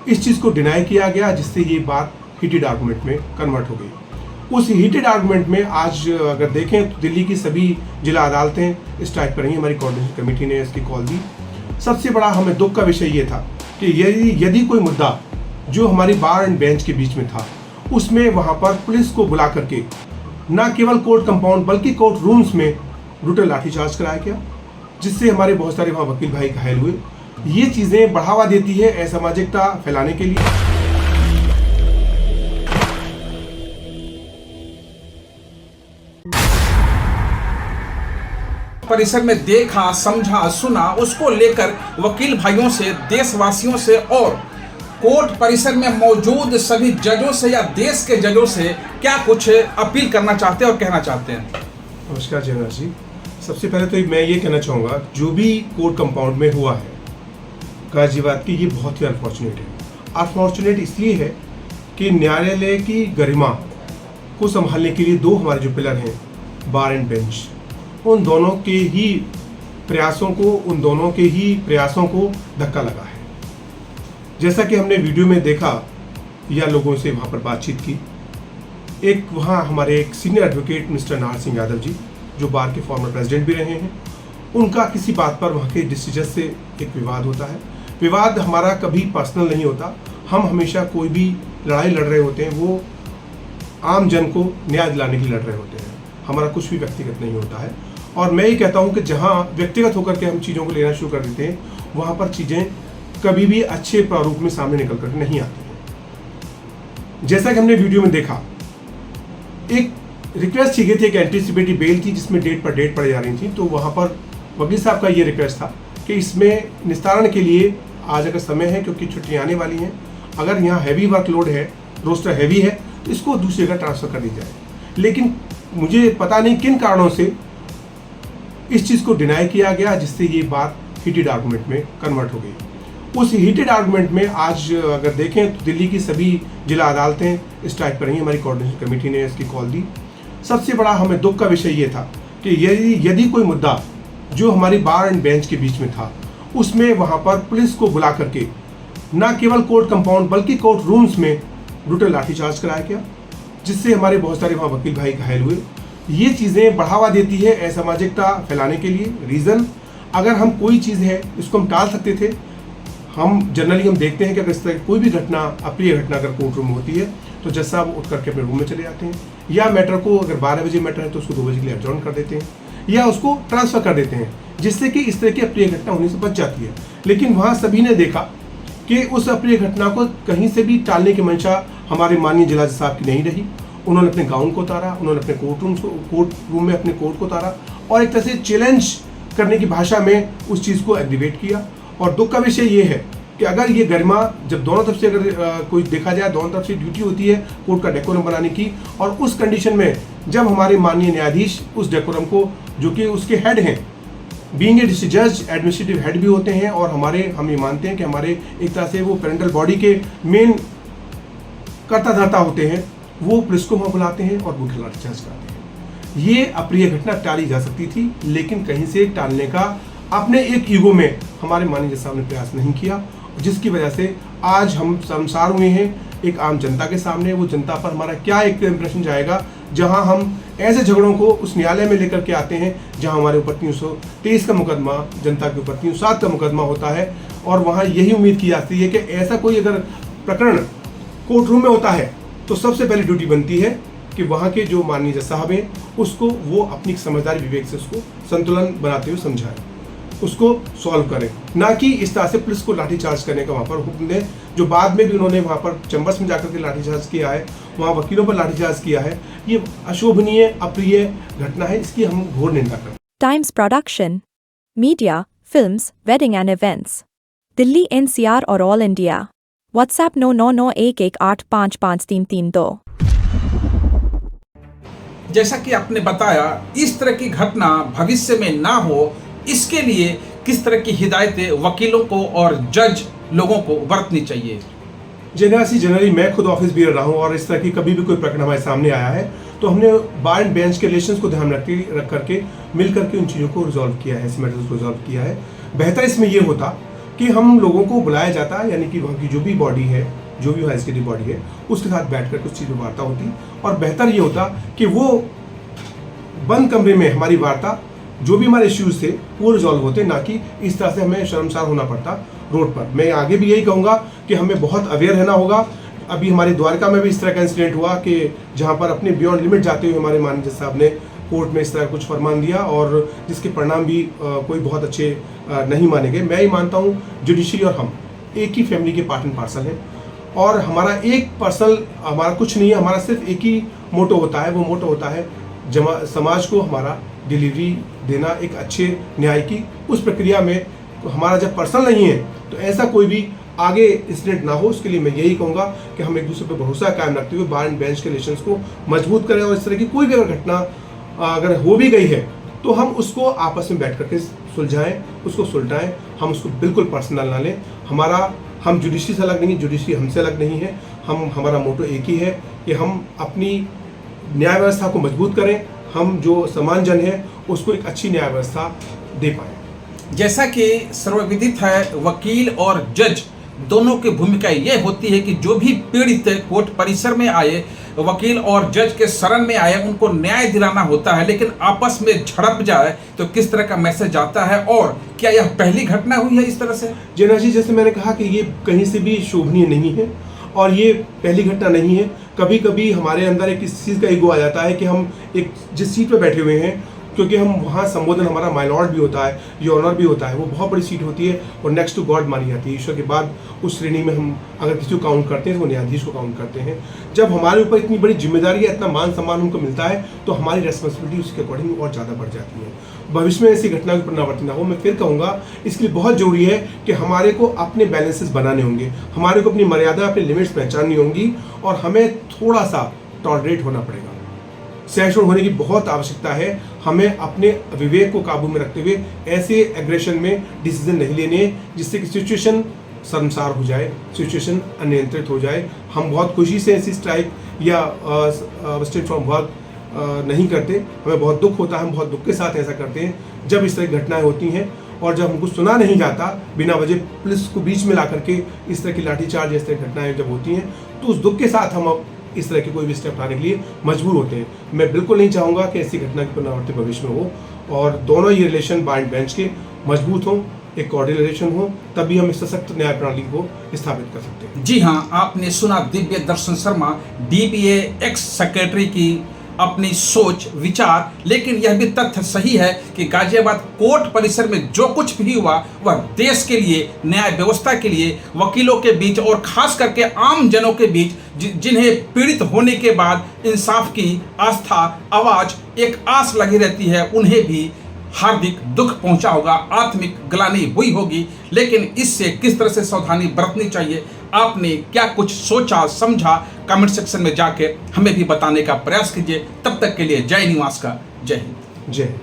इस चीज़ को डिनाई किया गया, जिससे ये बात हीटेड आर्गूमेंट में कन्वर्ट हो गई। उस हीटेड आर्गूमेंट में आज अगर देखें तो दिल्ली की सभी जिला अदालतें स्ट्राइक पर रही। हमारी कोऑर्डिनेशन कमेटी ने इसकी कॉल दी। सबसे बड़ा हमें दुख का विषय ये था कि यदि कोई मुद्दा जो हमारी बार एंड बेंच के बीच में था, उसमें वहाँ पर पुलिस को बुला करके न केवल कोर्ट कंपाउंड बल्कि कोर्ट रूम्स में ब्रूटल लाठीचार्ज कराया गया, जिससे हमारे बहुत सारे वहाँ वकील भाई घायल हुए। ये चीज़ें बढ़ावा देती है असामाजिकता फैलाने के लिए। परिसर में देखा, समझा, सुना, उसको लेकर वकील भाइयों से, देशवासियों से और कोर्ट परिसर में मौजूद सभी जजों से या देश के जजों से क्या कुछ अपील करना चाहते हैं और कहना चाहते हैं? नमस्कार जयनाथ जी। सबसे पहले तो मैं ये कहना चाहूँगा, जो भी कोर्ट कंपाउंड में हुआ है गाजियाबाद की, ये बहुत ही अनफॉर्चुनेट है। अनफॉर्चुनेट इसलिए है कि न्यायालय की गरिमा को संभालने के लिए दो हमारे जो पिलर हैं, बार एंड बेंच, उन दोनों के ही प्रयासों को धक्का लगा है। जैसा कि हमने वीडियो में देखा या लोगों से वहाँ पर बातचीत की, एक वहाँ हमारे एक senior advocate mister Nahar Singh Yadav ji, जो बार के फॉर्मर प्रेसिडेंट भी रहे हैं, उनका किसी बात पर वहाँ के डिस्ट्रिक्ट जज से एक विवाद होता है। विवाद हमारा कभी पर्सनल नहीं होता। हम हमेशा कोई भी लड़ाई लड़ रहे होते हैं, वो आम जन को न्याय दिलाने के लिए लड़ रहे होते हैं। हमारा कुछ भी व्यक्तिगत नहीं होता है। और मैं ये कहता हूँ कि जहाँ व्यक्तिगत होकर के हम चीज़ों को लेना शुरू कर देते हैं, वहाँ पर चीज़ें कभी भी अच्छे प्रारूप में सामने निकल कर नहीं आती हैं। जैसा कि हमने वीडियो में देखा, एक रिक्वेस्ट की गई थी, एक एंटीसिपेटरी बेल थी जिसमें डेट पड़ी जा रही थी। तो वहाँ पर वकील साहब का ये रिक्वेस्ट था कि इसमें निस्तारण के लिए आज अगर समय है, क्योंकि छुट्टियाँ आने वाली हैं, अगर यहाँ हैवी वर्कलोड है, रोस्टर हैवी है, तो इसको दूसरी जगह ट्रांसफ़र कर दी जाए। लेकिन मुझे पता नहीं किन कारणों से इस चीज़ को डिनाई किया गया, जिससे ये बात हीटेड आर्गूमेंट में कन्वर्ट हो गई। उस हीटेड आर्गूमेंट में आज अगर देखें तो दिल्ली की सभी जिला अदालतें स्ट्राइक पर रही। हमारी कोऑर्डिनेशन कमेटी ने इसकी कॉल दी। सबसे बड़ा हमें दुख का विषय ये था कि यदि कोई मुद्दा जो हमारी बार एंड बेंच के बीच में था, उसमें वहाँ पर पुलिस को बुला करके न केवल कोर्ट कंपाउंड बल्कि कोर्ट रूम्स में ब्रूटल लाठीचार्ज कराया गया, जिससे हमारे बहुत सारे वहाँ वकील भाई घायल हुए। ये चीज़ें बढ़ावा देती है असामाजिकता फैलाने के लिए। रीज़न, अगर हम कोई चीज़ है इसको हम टाल सकते थे। हम जनरली देखते हैं कि अगर इस तरह कोई भी घटना, अप्रिय घटना अगर कोर्ट रूम में होती है, तो जज साहब उठ करके अपने रूम में चले जाते हैं, या मैटर को अगर 12 बजे मैटर है तो उसको 2 बजे के लिए एडजॉर्न कर देते हैं, या उसको ट्रांसफ़र कर देते हैं, जिससे कि इस तरह की अप्रिय घटना होने से बच जाती है। लेकिन वहाँ सभी ने देखा कि उस अप्रिय घटना को कहीं से भी टालने की मंशा हमारे माननीय जिला जज साहब की नहीं रही। उन्होंने अपने गाउन को उतारा, उन्होंने अपने कोर्ट रूम में अपने कोर्ट को उतारा और एक तरह से चैलेंज करने की भाषा में उस चीज़ को एग्रीवेट किया। और दुख का विषय ये है कि अगर ये गरिमा, जब दोनों तरफ से अगर कोई देखा जाए, दोनों तरफ से ड्यूटी होती है कोर्ट का डेकोरम बनाने की, और उस कंडीशन में जब हमारे माननीय न्यायाधीश उस डेकोरम को, जो कि उसके हेड हैं, बीइंग ए डिस्ट्रिक्ट जज एडमिनिस्ट्रेटिव हेड भी होते हैं, और हम ये मानते हैं कि हमारे एक तरह से वो पेरेंटल बॉडी के मेन कर्ता धर्ता होते हैं, वो पुलिस को वहाँ बुलाते हैं और ब्रूटल लाठीचार्ज कराते हैं। ये अप्रिय घटना टाली जा सकती थी, लेकिन कहीं से टालने का अपने एक ईगो में हमारे माननीय जज साहब ने प्रयास नहीं किया, जिसकी वजह से आज हम शर्मसार हुए हैं एक आम जनता के सामने। वो जनता पर हमारा क्या एक इंप्रेशन जाएगा, जहां हम ऐसे झगड़ों को उस न्यायालय में लेकर के आते हैं जहां हमारे ऊपर 323 का मुकदमा, जनता के ऊपर 307 का मुकदमा होता है, और वहां यही उम्मीद की जाती है कि ऐसा कोई अगर प्रकरण कोर्ट रूम में होता है तो सबसे पहले ड्यूटी बनती है कि वहाँ के जो माननीय जज साहब हैं उसको वो अपनी समझदारी विवेक से उसको संतुलन बनाते हुए समझाएं, उसको सॉल्व करें, ना कि इस तरह से पुलिस को लाठीचार्ज करने का वहाँ पर हुक्म दें, जो बाद में भी उन्होंने वहाँ पर चैम्बर्स में जाकर के लाठीचार्ज किया है, वहाँ वकीलों पर लाठीचार्ज किया है। ये अशोभनीय, अप्रिय घटना है, इसकी हम घोर निंदा करते हैं। Times production, media, films, wedding and events, Delhi NCR और ऑल इंडिया। व्हाट्सएप 9991185532। जैसा कि आपने बताया, इस तरह की घटना भविष्य में ना हो, इसके लिए किस तरह की हिदायतें वकीलों को और जज लोगों को बरतनी चाहिए? जनरली मैं खुद ऑफिस भी रहा हूँ, और इस तरह की कभी भी कोई प्रकरण हमारे सामने आया है तो हमने बार एंड बेंच के रिलेशंस को ध्यान रख करके मिल करके उन चीज़ों को रिजॉल्व किया है, ऐसे मैटर्स को रिजॉल्व किया है। बेहतर इसमें ये होता कि हम लोगों को बुलाया जाता, यानी कि वहाँ की जो भी बॉडी है, जो भी वहाँ एग्जीक्यूटिव बॉडी है, उसके साथ बैठकर कुछ चीज़ पर वार्ता होती, और बेहतर ये होता कि वो बंद कमरे में हमारी वार्ता, जो भी हमारे इश्यूज थे वो रिजॉल्व होते, ना कि इस तरह से हमें शर्मसार होना पड़ता रोड पर। मैं आगे भी यही कहूँगा कि हमें बहुत अवेयर रहना होगा। अभी हमारे द्वारका में भी इस तरह का इंसिडेंट हुआ कि जहाँ पर अपने बियॉन्ड लिमिट जाते हुए हमारे माननीय जज साहब ने कोर्ट में इस तरह कुछ फरमान दिया, और जिसके परिणाम भी कोई बहुत अच्छे नहीं माने गए। मैं ही मानता हूँ जुडिशरी और हम एक ही फैमिली के पार्ट एंड पार्सल हैं, और हमारा एक पर्सनल हमारा कुछ नहीं है, हमारा सिर्फ एक ही मोटो होता है। वो मोटो होता है समाज को हमारा डिलीवरी देना एक अच्छे न्याय की। उस प्रक्रिया में हमारा जब पर्सनल नहीं है तो ऐसा कोई भी आगे इंसिडेंट ना हो, उसके लिए मैं यही कहूँगा कि हम एक दूसरे पर भरोसा कायम रखते हुए बार एंड बेंच के रिलेशंस को मजबूत करें, और इस तरह की कोई भी अगर घटना अगर हो भी गई है तो हम उसको आपस में बैठ करके सुलझाएं, उसको सुलझाएं। हम उसको बिल्कुल पर्सनल ना लें। हम जुडिशरी से अलग नहीं है, जुडिशरी हमसे अलग नहीं है। हमारा मोटो एक ही है कि हम अपनी न्याय व्यवस्था को मजबूत करें, हम जो समान जन है उसको एक अच्छी न्याय व्यवस्था दे पाएं। जैसा कि सर्वविदित है, वकील और जज दोनों की भूमिका ये होती है कि जो भी पीड़ित कोर्ट परिसर में आए, वकील और जज के शरण में आए, उनको न्याय दिलाना होता है। लेकिन आपस में झड़प जाए तो किस तरह का मैसेज आता है, और क्या यह पहली घटना हुई है इस तरह से? जैना जी, जैसे मैंने कहा कि ये कहीं से भी शोभनीय नहीं है, और ये पहली घटना नहीं है। कभी कभी हमारे अंदर एक इस चीज़ का ईगो आ जाता है कि हम एक जिस सीट पर बैठे हुए हैं, क्योंकि हम वहाँ संबोधन हमारा माय लॉर्ड भी होता है, योर ऑनर भी होता है, वो बहुत बड़ी सीट होती है और नेक्स्ट टू गॉड मानी जाती है। ईश्वर के बाद उस श्रेणी में हम अगर किसी को काउंट करते हैं तो वो न्यायाधीश को काउंट करते हैं। जब हमारे ऊपर इतनी बड़ी जिम्मेदारी है, इतना मान सम्मान हमको मिलता है, तो हमारी रेस्पॉन्सिबिलिटी उसके अकॉर्डिंग और ज़्यादा बढ़ जाती है। भविष्य में ऐसी घटना की पुनरावृत्ति ना हो, मैं फिर कहूँगा इसके लिए बहुत जरूरी है कि हमारे को अपने बैलेंसेस बनाने होंगे, हमारे को अपनी मर्यादा, अपनी लिमिट्स पहचाननी होंगी, और हमें थोड़ा सा टॉलरेट होना पड़ेगा। सहिष्णु होने की बहुत आवश्यकता है। हमें अपने विवेक को काबू में रखते हुए ऐसे एग्रेशन में डिसीजन नहीं लेने जिससे कि सिचुएशन शर्मसार हो जाए, सिचुएशन अनियंत्रित हो जाए। हम बहुत खुशी से ऐसी स्ट्राइक या स्टेट फ्रॉम वर्क नहीं करते, हमें बहुत दुख होता है, हम बहुत दुख के साथ ऐसा करते हैं जब इस तरह की घटनाएं होती हैं, और जब हमको सुना नहीं जाता, बिना वजह पुलिस को बीच में ला करके इस तरह की लाठीचार्ज, इस तरह की घटनाएं जब होती हैं, तो उस दुख के साथ हम अब इस तरह के कोई भी स्टेप उठाने के लिए मजबूर होते हैं। मैं बिल्कुल नहीं चाहूँगा कि ऐसी घटना की पुनरावृत्ति भविष्य में हो, और दोनों ही रिलेशन बार एंड बेंच के मजबूत हों, एक कॉर्डियल रिलेशन हो, तभी हम इस सशक्त न्याय प्रणाली को स्थापित कर सकते हैं। जी हाँ, आपने सुना दिव्य दर्शन शर्मा, DBA एक्स सेक्रेटरी की अपनी सोच विचार। लेकिन यह भी तथ्य सही है कि गाजियाबाद कोर्ट परिसर में जो कुछ भी हुआ वह देश के लिए, न्याय व्यवस्था के लिए, वकीलों के बीच और खास करके आम जनों के बीच जिन्हें पीड़ित होने के बाद इंसाफ की आस्था, आवाज, एक आस लगी रहती है, उन्हें भी हार्दिक दुख पहुंचा होगा, आत्मिक ग्लानि हुई होगी। लेकिन इससे किस तरह से सावधानी बरतनी चाहिए, आपने क्या कुछ सोचा समझा, कमेंट सेक्शन में जाके हमें भी बताने का प्रयास कीजिए। तब तक के लिए जय निवास का जय हिंद। जय।